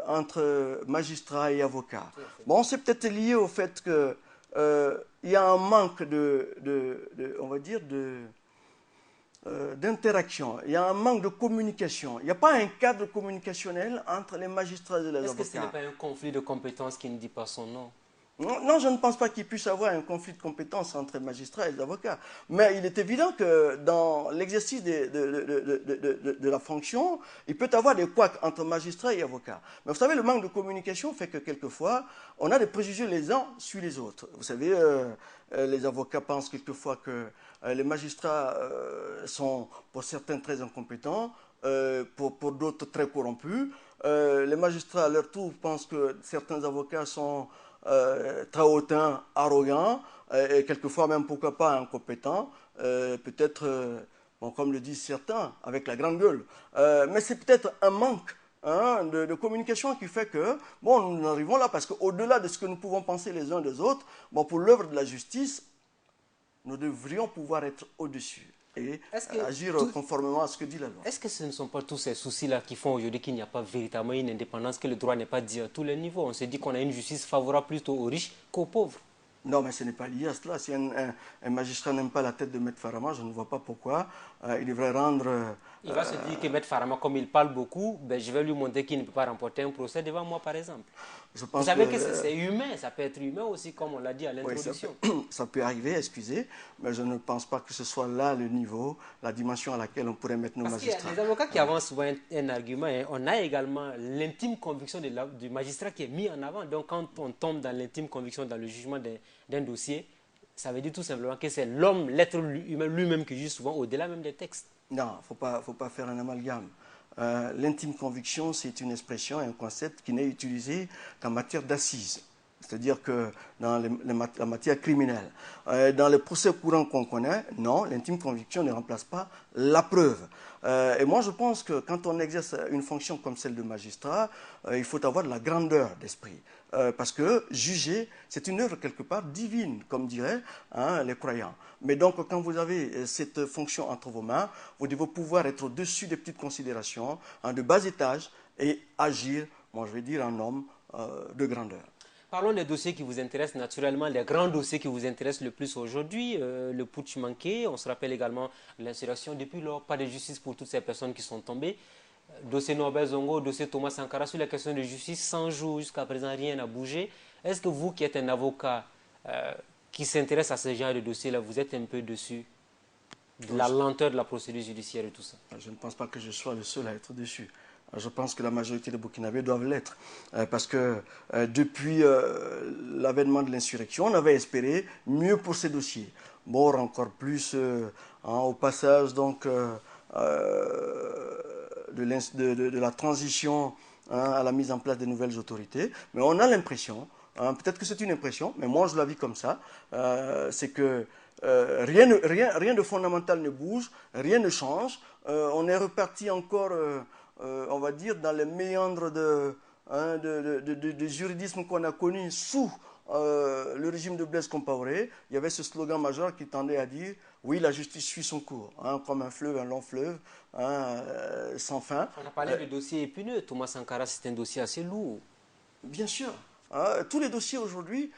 entre magistrats et avocats. Bon, c'est peut-être lié au fait qu'il y a un manque on va dire, d'interaction, il y a un manque de communication. Il n'y a pas un cadre communicationnel entre les magistrats et les avocats. Est-ce que ce n'est pas un conflit de compétences qui ne dit pas son nom? Non, je ne pense pas qu'il puisse y avoir un conflit de compétences entre les magistrats et les avocats. Mais il est évident que dans l'exercice de la fonction, il peut y avoir des couacs entre magistrats et avocats. Mais vous savez, le manque de communication fait que quelquefois, on a des préjugés les uns sur les autres. Vous savez, les avocats pensent quelquefois que les magistrats sont pour certains très incompétents, pour d'autres très corrompus. Les magistrats, à leur tour, pensent que certains avocats sont très hautains, arrogants, et quelquefois même, pourquoi pas, incompétents, peut-être, bon, comme le disent certains, avec la grande gueule. Mais c'est peut-être un manque de communication qui fait que, bon, nous arrivons là, parce qu'au-delà de ce que nous pouvons penser les uns des autres, bon, pour l'œuvre de la justice, nous devrions pouvoir être au-dessus et agir conformément à ce que dit la loi. Est-ce que ce ne sont pas tous ces soucis-là qui font aujourd'hui qu'il n'y a pas véritablement une indépendance, que le droit n'est pas dit à tous les niveaux? On se dit qu'on a une justice favorable plutôt aux riches qu'aux pauvres. Non, mais ce n'est pas lié à cela. Si un magistrat n'aime pas la tête de Maître Farama, je ne vois pas pourquoi il devrait rendre Il va se dire que Maître Farama, comme il parle beaucoup, ben, je vais lui montrer qu'il ne peut pas remporter un procès devant moi, par exemple. Je Vous pense savez que que c'est humain, ça peut être humain aussi, comme on l'a dit à oui, l'introduction. ça peut arriver, excusez, mais je ne pense pas que ce soit là le niveau, la dimension à laquelle on pourrait mettre nos Parce qu'il y a magistrats. des avocats qui avancent souvent un argument, hein. On a également l'intime conviction du magistrat qui est mis en avant. Donc quand on tombe dans l'intime conviction dans le jugement d'un dossier, ça veut dire tout simplement que c'est l'homme, l'être humain lui-même qui juge souvent au-delà même des textes. Non, faut pas faire un amalgame. L'intime conviction, c'est une expression, un concept qui n'est utilisé qu'en matière d'assises. C'est-à-dire que dans la matière criminelle, dans les procès courants qu'on connaît, non, l'intime conviction ne remplace pas la preuve. Et moi, je pense que quand on exerce une fonction comme celle de magistrat, il faut avoir de la grandeur d'esprit. Parce que juger, c'est une œuvre quelque part divine, comme diraient les croyants. Mais donc, quand vous avez cette fonction entre vos mains, vous devez pouvoir être au-dessus des petites considérations, de bas étage, et agir, moi je vais dire, en homme de grandeur. Parlons des dossiers qui vous intéressent naturellement, les grands dossiers qui vous intéressent le plus aujourd'hui. Le putsch manqué, on se rappelle également l'insurrection. Depuis lors, pas de justice pour toutes ces personnes qui sont tombées. Dossier Norbert Zongo, dossier Thomas Sankara, sur la question de justice, 100 jours jusqu'à présent, rien n'a bougé. Est-ce que vous qui êtes un avocat qui s'intéresse à ce genre de dossier-là, vous êtes un peu dessus de la lenteur de la procédure judiciaire et tout ça? Je ne pense pas que je sois le seul à être dessus. Je pense que la majorité des Burkinabés doivent l'être. Parce que depuis l'avènement de l'insurrection, on avait espéré mieux pour ces dossiers. Bon, encore plus au passage donc, de la transition à la mise en place des nouvelles autorités. Mais on a l'impression, peut-être que c'est une impression, mais moi je la vis comme ça, c'est que rien de fondamental ne bouge, rien ne change. On est reparti encore, on va dire, dans les méandres de juridisme qu'on a connu sous le régime de Blaise Compaoré. Il y avait ce slogan majeur qui tendait à dire « Oui, la justice suit son cours, comme un fleuve, un long fleuve, sans fin. » On a parlé de dossiers épineux. Thomas Sankara, c'est un dossier assez lourd. Bien sûr. Tous les dossiers aujourd'hui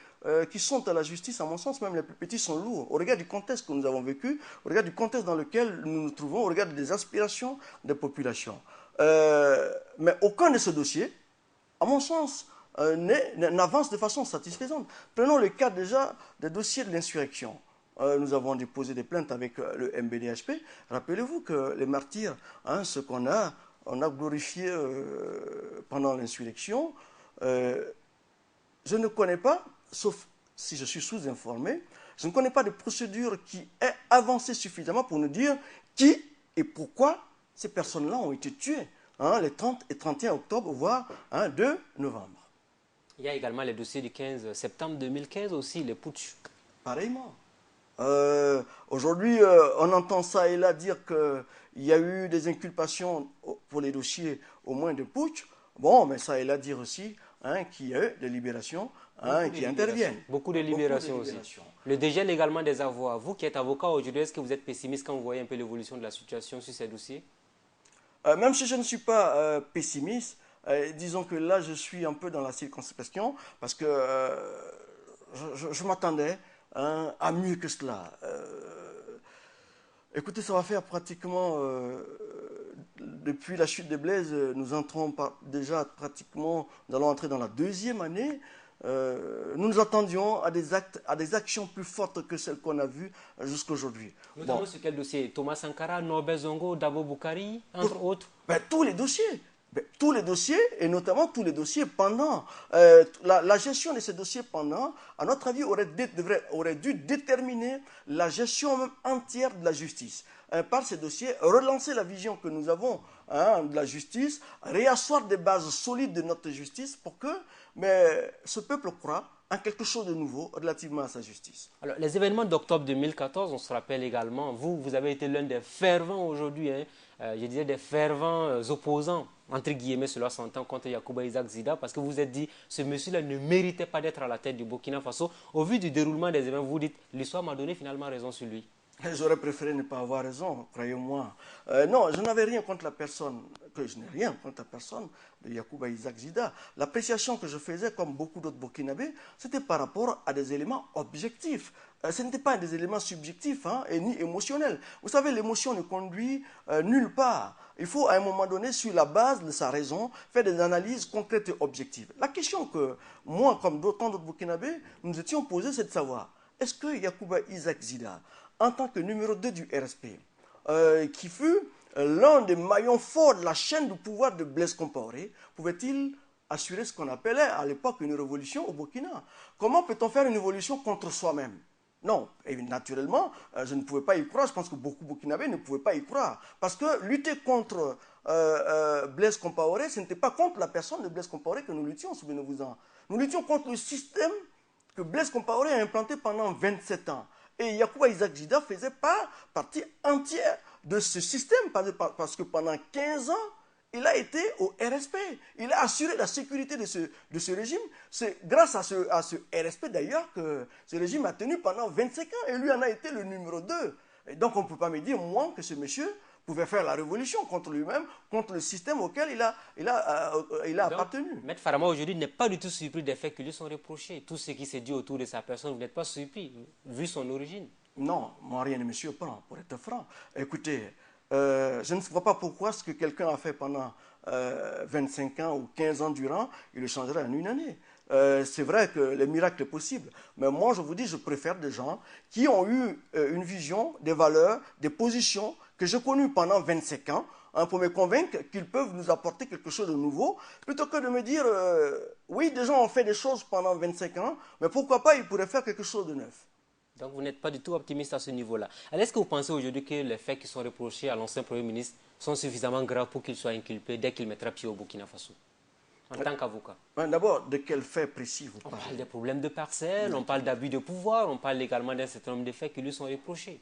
qui sont à la justice, à mon sens, même les plus petits, sont lourds. Au regard du contexte que nous avons vécu, au regard du contexte dans lequel nous nous trouvons, au regard des aspirations des populations. Mais aucun de ces dossiers, à mon sens, n'avance de façon satisfaisante. Prenons le cas déjà des dossiers de l'insurrection. Nous avons déposé des plaintes avec le MBDHP. Rappelez-vous que les martyrs, ce qu'on a, on a glorifié pendant l'insurrection. Je ne connais pas, sauf si je suis sous-informé, je ne connais pas de procédure qui ait avancé suffisamment pour nous dire qui et pourquoi ces personnes-là ont été tuées les 30 et 31 octobre, voire 2 novembre. Il y a également les dossiers du 15 septembre 2015 aussi, les putsch. Pareillement. Aujourd'hui, on entend ça et là dire qu'il y a eu des inculpations pour les dossiers au moins de putsch. Bon, mais ça et là dire aussi qu'il y a eu des libérations qui interviennent. Beaucoup de libérations aussi. Le dégel également des avoirs. Vous qui êtes avocat aujourd'hui, est-ce que vous êtes pessimiste quand vous voyez un peu l'évolution de la situation sur ces dossiers? Même si je ne suis pas pessimiste, disons que là je suis un peu dans la circonspection parce que je m'attendais à mieux que cela. Écoutez, ça va faire pratiquement, depuis la chute de Blaise, nous entrons déjà pratiquement, nous allons entrer dans la 2e année. Nous nous attendions à des actes, à des actions plus fortes que celles qu'on a vues jusqu'à aujourd'hui. Notamment sur quel dossier? Thomas Sankara, Norbert Zongo, Dabo Boukari, entre autres? Tous les dossiers. Tous les dossiers, et notamment tous les dossiers pendant. La gestion de ces dossiers pendant, à notre avis, aurait dû déterminer la gestion même entière de la justice. Par ces dossiers, relancer la vision que nous avons de la justice, réasseoir des bases solides de notre justice pour que ce peuple croit en quelque chose de nouveau relativement à sa justice. Alors, les événements d'octobre 2014, on se rappelle également, vous avez été l'un des fervents aujourd'hui, je disais des fervents opposants, entre guillemets, cela s'entend, contre Yacouba Isaac Zida, parce que vous vous êtes dit, ce monsieur-là ne méritait pas d'être à la tête du Burkina Faso. Au vu du déroulement des événements, vous dites, l'histoire m'a donné finalement raison sur lui. J'aurais préféré ne pas avoir raison, croyez-moi. Non, je n'avais rien contre la personne, que je n'ai rien contre la personne de Yacouba Isaac Zida. L'appréciation que je faisais, comme beaucoup d'autres Burkinabés, c'était par rapport à des éléments objectifs. Ce n'était pas des éléments subjectifs et ni émotionnels. Vous savez, l'émotion ne conduit nulle part. Il faut à un moment donné, sur la base de sa raison, faire des analyses concrètes et objectives. La question que moi, comme d'autres Burkinabés, nous étions posés, c'est de savoir, est-ce que Yacouba Isaac Zida, en tant que numéro 2 du RSP, qui fut l'un des maillons forts de la chaîne de pouvoir de Blaise Compaoré, pouvait-il assurer ce qu'on appelait à l'époque une révolution au Burkina? Comment peut-on faire une révolution contre soi-même? Non, et naturellement, je ne pouvais pas y croire, je pense que beaucoup de Burkinabés ne pouvaient pas y croire. Parce que lutter contre Blaise Compaoré, ce n'était pas contre la personne de Blaise Compaoré que nous luttions, souvenez-vous-en. Nous luttions contre le système que Blaise Compaoré a implanté pendant 27 ans. Et Yacouba Isaac Zida faisait partie entière de ce système parce que pendant 15 ans, il a été au RSP. Il a assuré la sécurité de ce régime. C'est grâce à ce RSP d'ailleurs que ce régime a tenu pendant 25 ans et lui en a été le numéro 2. Et donc on ne peut pas me dire, moi, que ce monsieur pouvait faire la révolution contre lui-même, contre le système auquel il a appartenu. Maître Farama aujourd'hui n'est pas du tout surpris des faits qui lui sont reprochés. Tout ce qui s'est dit autour de sa personne, vous n'êtes pas surpris, vu son origine. Non, moi rien ne me surprend, pour être franc. Écoutez, je ne vois pas pourquoi ce que quelqu'un a fait pendant 25 ans ou 15 ans durant, il le changerait en une année. C'est vrai que le miracle est possible, mais moi je vous dis, je préfère des gens qui ont eu une vision, des valeurs, des positions que j'ai connues pendant 25 ans, pour me convaincre qu'ils peuvent nous apporter quelque chose de nouveau, plutôt que de me dire, oui, des gens ont fait des choses pendant 25 ans, mais pourquoi pas ils pourraient faire quelque chose de neuf. Donc vous n'êtes pas du tout optimiste à ce niveau-là. Alors est-ce que vous pensez aujourd'hui que les faits qui sont reprochés à l'ancien Premier ministre sont suffisamment graves pour qu'il soit inculpé dès qu'il mettra pied au Burkina Faso, en tant qu'avocat? D'abord, de quels faits précis vous On parlez? parle des problèmes de parcelles, on parle d'abus de pouvoir, on parle également d'un certain nombre de faits qui lui sont reprochés.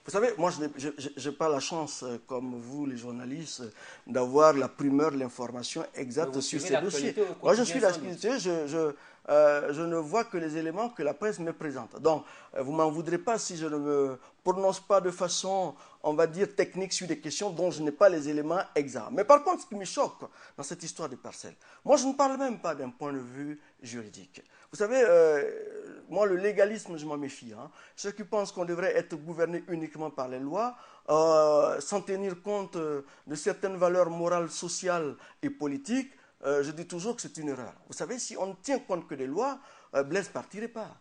Vous savez, moi, je n'ai pas la chance, comme vous, les journalistes, d'avoir la primeur de l'information exacte sur ces dossiers. Moi, je suis l'actualité, je ne vois que les éléments que la presse me présente. Donc, vous ne m'en voudrez pas si je ne me prononce pas de façon, on va dire, technique sur des questions dont je n'ai pas les éléments exacts. Mais par contre, ce qui me choque dans cette histoire des parcelles, moi, je ne parle même pas d'un point de vue juridique. Vous savez, moi, le légalisme, je m'en méfie. Ceux qui pensent qu'on devrait être gouverné uniquement par les lois, sans tenir compte de certaines valeurs morales, sociales et politiques, je dis toujours que c'est une erreur. Vous savez, si on ne tient compte que des lois, Blaise ne partirait pas.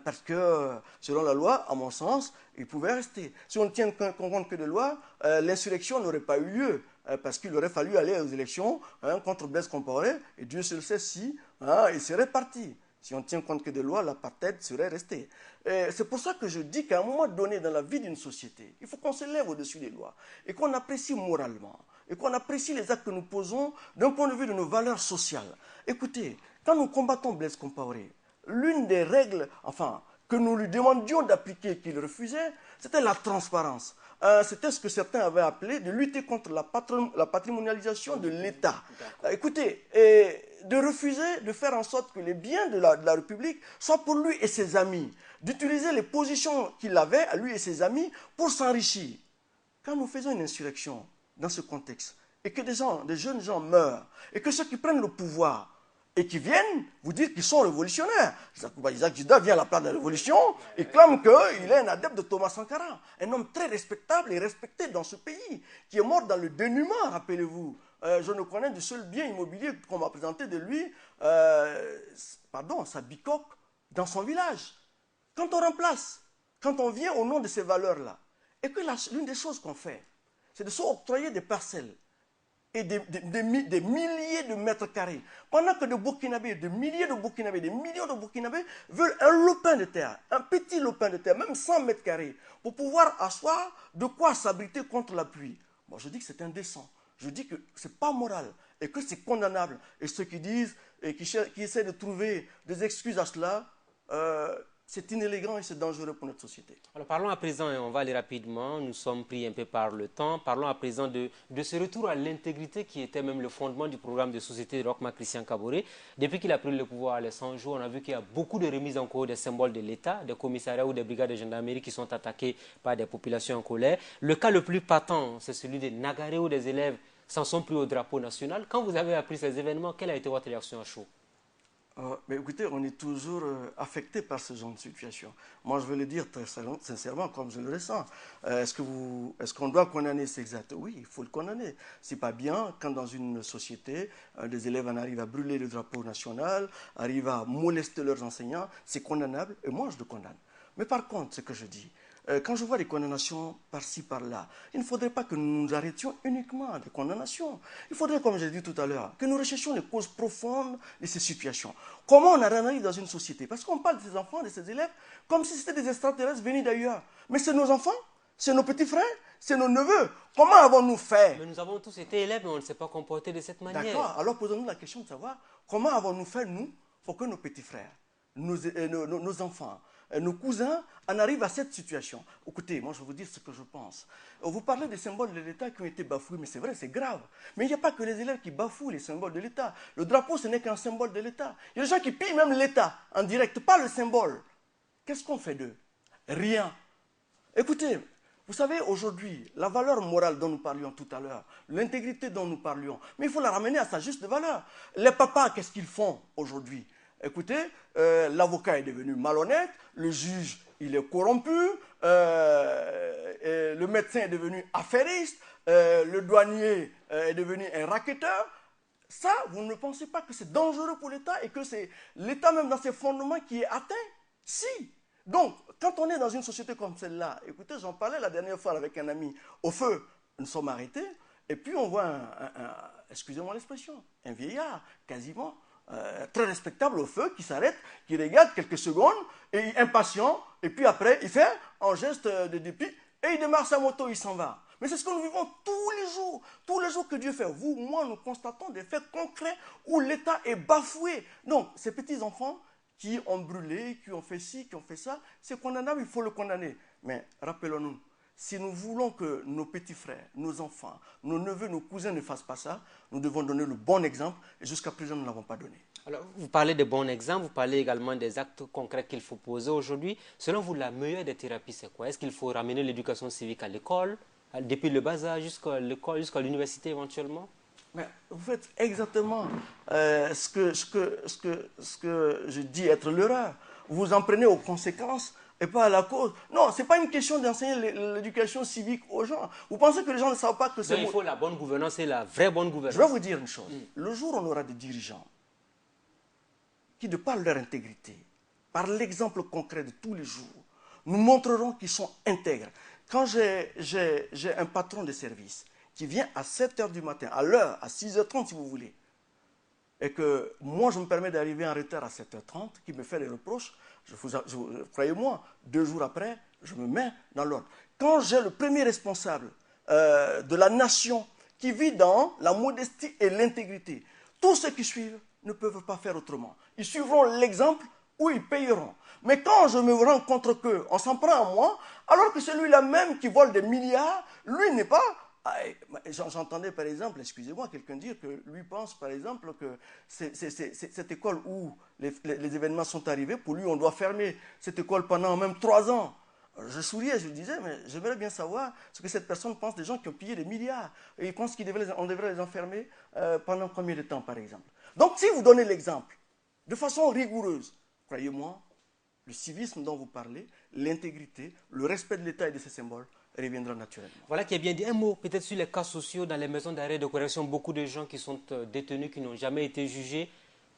Parce que, selon la loi, à mon sens, il pouvait rester. Si on ne tient compte que des lois, l'insurrection n'aurait pas eu lieu. Parce qu'il aurait fallu aller aux élections contre Blaise Compaoré, et Dieu seul sait si il serait parti. Si on ne tient compte que des lois, l'apartheid serait resté. C'est pour ça que je dis qu'à un moment donné dans la vie d'une société, il faut qu'on se lève au-dessus des lois et qu'on apprécie moralement et qu'on apprécie les actes que nous posons d'un point de vue de nos valeurs sociales. Écoutez, quand nous combattons Blaise Compaoré, l'une des règles, que nous lui demandions d'appliquer et qu'il refusait, c'était la transparence. C'était ce que certains avaient appelé de lutter contre la patrimonialisation de l'État. Écoutez, de refuser de faire en sorte que les biens de la République soient pour lui et ses amis, d'utiliser les positions qu'il avait, à lui et ses amis, pour s'enrichir. Quand nous faisons une insurrection dans ce contexte, et que des jeunes gens meurent, et que ceux qui prennent le pouvoir et qui viennent vous dire qu'ils sont révolutionnaires. Isaac Zida vient à la place de la révolution et clame qu'il est un adepte de Thomas Sankara, un homme très respectable et respecté dans ce pays, qui est mort dans le dénuement, rappelez-vous. Je ne connais du seul bien immobilier qu'on m'a présenté de lui, sa bicoque dans son village. Quand on remplace, quand on vient au nom de ces valeurs-là, et que l'une des choses qu'on fait, c'est de s'octroyer des parcelles et des milliers de mètres carrés. Pendant que des Burkinabés, des milliers de Burkinabés, des millions de Burkinabés veulent un lopin de terre, un petit lopin de terre, même 100 mètres carrés, pour pouvoir asseoir de quoi s'abriter contre la pluie. Moi, je dis que c'est indécent. Je dis que ce n'est pas moral et que c'est condamnable. Et ceux qui disent et qui essaient de trouver des excuses à cela, c'est inélégant et c'est dangereux pour notre société. Alors parlons à présent, et on va aller rapidement, nous sommes pris un peu par le temps, parlons à présent de ce retour à l'intégrité qui était même le fondement du programme de société de Rochma Christian Kaboré. Depuis qu'il a pris le pouvoir les 100 jours, on a vu qu'il y a beaucoup de remises en cause des symboles de l'État, des commissariats ou des brigades de gendarmerie qui sont attaquées par des populations en colère. Le cas le plus patent, c'est celui des Nagaré où des élèves s'en sont pris au drapeau national. Quand vous avez appris ces événements, quelle a été votre réaction à chaud? Mais écoutez, on est toujours affecté par ce genre de situation. Moi, je veux le dire très sincèrement, comme je le ressens. Est-ce qu'on doit condamner ces actes? Oui, il faut le condamner. C'est pas bien quand dans une société, des élèves en arrivent à brûler le drapeau national, arrivent à molester leurs enseignants. C'est condamnable et moi, je le condamne. Mais par contre, ce que je dis, quand je vois des condamnations par-ci, par-là, il ne faudrait pas que nous nous arrêtions uniquement à des condamnations. Il faudrait, comme j'ai dit tout à l'heure, que nous recherchions les causes profondes de ces situations. Comment on arrive dans une société? Parce qu'on parle de ces enfants, de ces élèves, comme si c'était des extraterrestres venus d'ailleurs. Mais c'est nos enfants, c'est nos petits frères, c'est nos neveux. Comment avons-nous fait? Mais nous avons tous été élèves, mais on ne s'est pas comporté de cette manière. D'accord, alors posons-nous la question de savoir comment avons-nous fait, nous, pour que nos petits frères, nos enfants, nos cousins en arrivent à cette situation. Écoutez, moi je vais vous dire ce que je pense. Vous parlez des symboles de l'État qui ont été bafoués, mais c'est vrai, c'est grave. Mais il n'y a pas que les élèves qui bafouent les symboles de l'État. Le drapeau, ce n'est qu'un symbole de l'État. Il y a des gens qui pillent même l'État en direct, pas le symbole. Qu'est-ce qu'on fait d'eux? Rien. Écoutez, vous savez, aujourd'hui, la valeur morale dont nous parlions tout à l'heure, l'intégrité dont nous parlions, mais il faut la ramener à sa juste valeur. Les papas, qu'est-ce qu'ils font aujourd'hui? Écoutez, l'avocat est devenu malhonnête, le juge, il est corrompu, le médecin est devenu affairiste, le douanier est devenu un racketteur. Ça, vous ne pensez pas que c'est dangereux pour l'État et que c'est l'État même dans ses fondements qui est atteint? Si. Donc, quand on est dans une société comme celle-là, écoutez, j'en parlais la dernière fois avec un ami, au feu, nous sommes arrêtés, et puis on voit excusez-moi l'expression, un vieillard, quasiment, très respectable au feu, qui s'arrête, qui regarde quelques secondes, et impatient, et puis après, il fait un geste de dépit, et il démarre sa moto, il s'en va. Mais c'est ce que nous vivons tous les jours que Dieu fait. Vous, moi, nous constatons des faits concrets où l'État est bafoué. Donc, ces petits-enfants qui ont brûlé, qui ont fait ci, qui ont fait ça, c'est condamnable, il faut le condamner. Mais rappelons-nous, si nous voulons que nos petits frères, nos enfants, nos neveux, nos cousins ne fassent pas ça, nous devons donner le bon exemple et jusqu'à présent, nous ne l'avons pas donné. Alors, vous parlez de bons exemples, vous parlez également des actes concrets qu'il faut poser aujourd'hui. Selon vous, la meilleure des thérapies, c'est quoi? Est-ce qu'il faut ramener l'éducation civique à l'école, depuis le bas âge jusqu'à l'école, jusqu'à l'université éventuellement? Mais vous faites exactement ce que je dis être l'erreur. Vous en prenez aux conséquences et pas à la cause. Non, ce n'est pas une question d'enseigner l'éducation civique aux gens. Vous pensez que les gens ne savent pas que c'est... Il faut la bonne gouvernance et la vraie bonne gouvernance. Je vais vous dire une chose. Le jour où on aura des dirigeants qui, de par leur intégrité, par l'exemple concret de tous les jours, nous montreront qu'ils sont intègres. Quand j'ai un patron de service qui vient à 7 h du matin, à l'heure, à 6 h 30 si vous voulez, et que moi je me permets d'arriver en retard à 7 h 30, qui me fait des reproches, croyez-moi, 2 jours après, je me mets dans l'ordre. Quand j'ai le premier responsable de la nation qui vit dans la modestie et l'intégrité, tous ceux qui suivent ne peuvent pas faire autrement. Ils suivront l'exemple ou ils payeront. Mais quand je me rends compte qu'on s'en prend à moi, alors que celui-là même qui vole des milliards, lui n'est pas... J'entendais par exemple, excusez-moi, quelqu'un dire que lui pense par exemple que cette école où les événements sont arrivés, pour lui on doit fermer cette école pendant même 3 ans. Je souriais, je disais, mais j'aimerais bien savoir ce que cette personne pense des gens qui ont pillé des milliards. Et il pense qu'on devrait les enfermer pendant combien de temps par exemple. Donc si vous donnez l'exemple de façon rigoureuse, croyez-moi, le civisme dont vous parlez, l'intégrité, le respect de l'État et de ses symboles reviendra naturellement. Voilà qui est bien dit. Un mot peut-être sur les cas sociaux dans les maisons d'arrêt de correction. Beaucoup de gens qui sont détenus, qui n'ont jamais été jugés,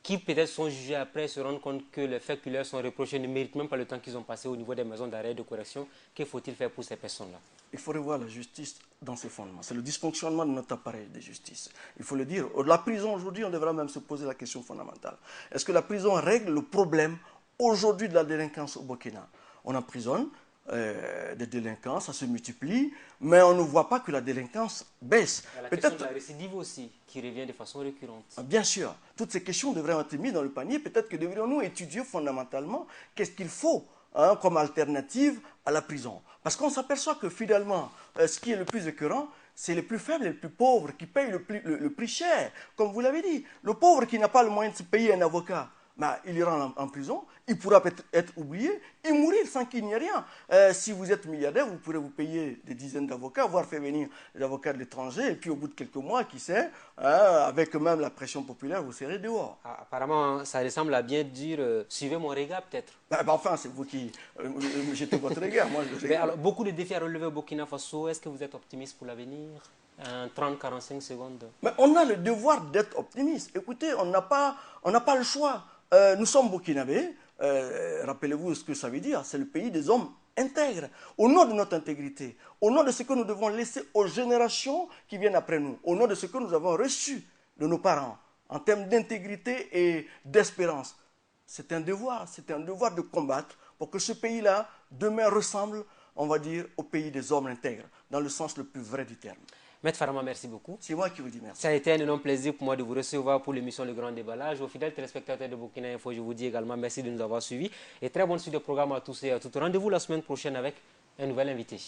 qui peut-être sont jugés après, se rendent compte que les faits qui leur sont reprochés ne méritent même pas le temps qu'ils ont passé au niveau des maisons d'arrêt de correction. Que faut-il faire pour ces personnes-là? Il faut revoir la justice dans ses fondements. C'est le dysfonctionnement de notre appareil de justice. Il faut le dire. La prison, aujourd'hui, on devra même se poser la question fondamentale. Est-ce que la prison règle le problème aujourd'hui de la délinquance au Burkina? On emprisonne des délinquants, ça se multiplie, mais on ne voit pas que la délinquance baisse. Il y a la question de la récidive aussi, qui revient de façon récurrente. Bien sûr, toutes ces questions devraient être mises dans le panier. Peut-être que devrions-nous étudier fondamentalement qu'est-ce qu'il faut hein, comme alternative à la prison. Parce qu'on s'aperçoit que finalement, ce qui est le plus écœurant, c'est les plus faibles, les plus pauvres qui payent le prix cher. Comme vous l'avez dit, le pauvre qui n'a pas le moyen de se payer un avocat, ben, il ira en prison, il pourra peut-être être oublié et mourir sans qu'il n'y ait rien. Si vous êtes milliardaire, vous pourrez vous payer des dizaines d'avocats, voire faire venir des avocats de l'étranger, et puis au bout de quelques mois, qui sait, avec même la pression populaire, vous serez dehors. Ah, apparemment, ça ressemble à bien dire suivez mon regard peut-être. Enfin, c'est vous qui jetez votre regard. Moi, je Mais alors, beaucoup de défis à relever au Burkina Faso. Est-ce que vous êtes optimiste pour l'avenir? 30-45 secondes. Mais on a le devoir d'être optimiste. Écoutez, on n'a pas le choix. Nous sommes burkinabés. Rappelez-vous ce que ça veut dire. C'est le pays des hommes intègres. Au nom de notre intégrité, au nom de ce que nous devons laisser aux générations qui viennent après nous, au nom de ce que nous avons reçu de nos parents, en termes d'intégrité et d'espérance, c'est un devoir de combattre pour que ce pays-là, demain, ressemble, on va dire, au pays des hommes intègres, dans le sens le plus vrai du terme. Maître Farama, merci beaucoup. C'est moi qui vous dis merci. Ça a été un énorme plaisir pour moi de vous recevoir pour l'émission Le Grand Déballage. Aux fidèles téléspectateurs de Burkina Info, je vous dis également merci de nous avoir suivis. Et très bonne suite de programme à tous et à toutes. Rendez-vous la semaine prochaine avec un nouvel invité.